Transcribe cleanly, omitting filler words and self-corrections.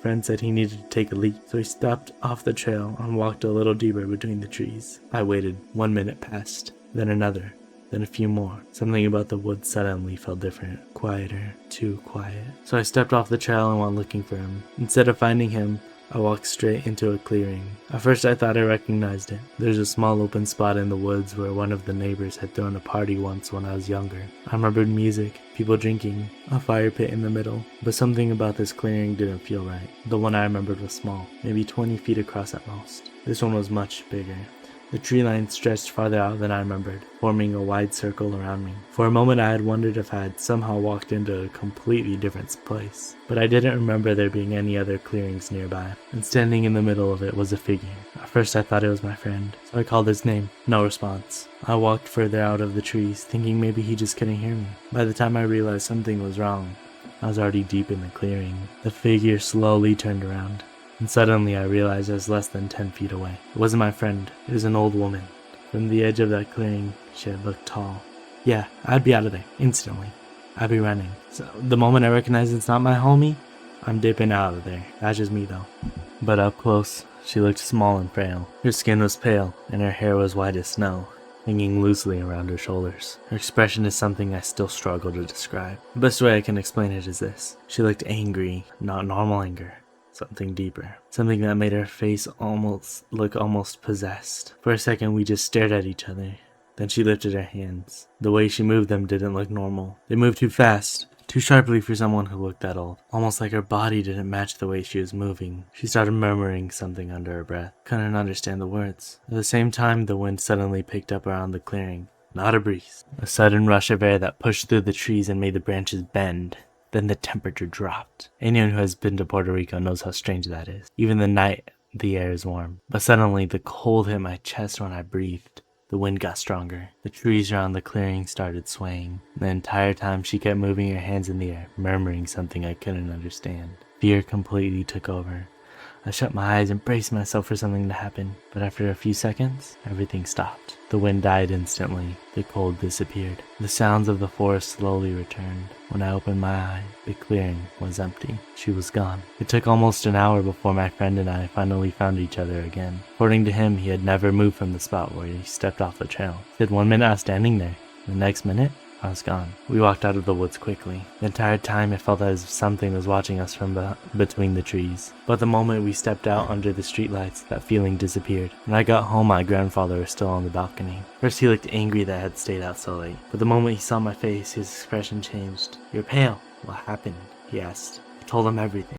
Friend said he needed to take a leak, so he stepped off the trail and walked a little deeper between the trees. I waited. 1 minute passed, then another, then a few more. Something about the woods suddenly felt different, quieter, too quiet. So I stepped off the trail and went looking for him. Instead of finding him, I walked straight into a clearing. At first I thought I recognized it. There's a small open spot in the woods where one of the neighbors had thrown a party once when I was younger. I remembered music, people drinking, a fire pit in the middle, but something about this clearing didn't feel right. The one I remembered was small, maybe 20 feet across at most. This one was much bigger. The tree line stretched farther out than I remembered, forming a wide circle around me. For a moment I had wondered if I had somehow walked into a completely different place, but I didn't remember there being any other clearings nearby, and standing in the middle of it was a figure. At first I thought it was my friend, so I called his name. No response. I walked further out of the trees, thinking maybe he just couldn't hear me. By the time I realized something was wrong, I was already deep in the clearing. The figure slowly turned around, and suddenly I realized I was less than 10 feet away. It wasn't my friend, it was an old woman. From the edge of that clearing, she had looked tall. Yeah, I'd be out of there, instantly. I'd be running. So the moment I recognize it's not my homie, I'm dipping out of there. That's just me though. But up close, she looked small and frail. Her skin was pale, and her hair was white as snow, hanging loosely around her shoulders. Her expression is something I still struggle to describe. The best way I can explain it is this. She looked angry, not normal anger. Something deeper. Something that made her face look almost possessed. For a second we just stared at each other. Then she lifted her hands. The way she moved them didn't look normal. They moved too fast, too sharply for someone who looked that old. Almost like her body didn't match the way she was moving. She started murmuring something under her breath. Couldn't understand the words. At the same time, the wind suddenly picked up around the clearing. Not a breeze. A sudden rush of air that pushed through the trees and made the branches bend. Then the temperature dropped. Anyone who has been to Puerto Rico knows how strange that is. Even at night, the air is warm. But suddenly, the cold hit my chest when I breathed. The wind got stronger. The trees around the clearing started swaying. The entire time, she kept moving her hands in the air, murmuring something I couldn't understand. Fear completely took over. I shut my eyes and braced myself for something to happen. But after a few seconds, everything stopped. The wind died instantly. The cold disappeared. The sounds of the forest slowly returned. When I opened my eyes, the clearing was empty. She was gone. It took almost an hour before my friend and I finally found each other again. According to him, he had never moved from the spot where he stepped off the trail. He said 1 minute I was standing there. The next minute, I was gone. We walked out of the woods quickly. The entire time it felt as if something was watching us from between the trees. But the moment we stepped out under the streetlights, that feeling disappeared. When I got home, my grandfather was still on the balcony. First he looked angry that I had stayed out so late. But the moment he saw my face, his expression changed. "You're pale. What happened?" he asked. I told him everything.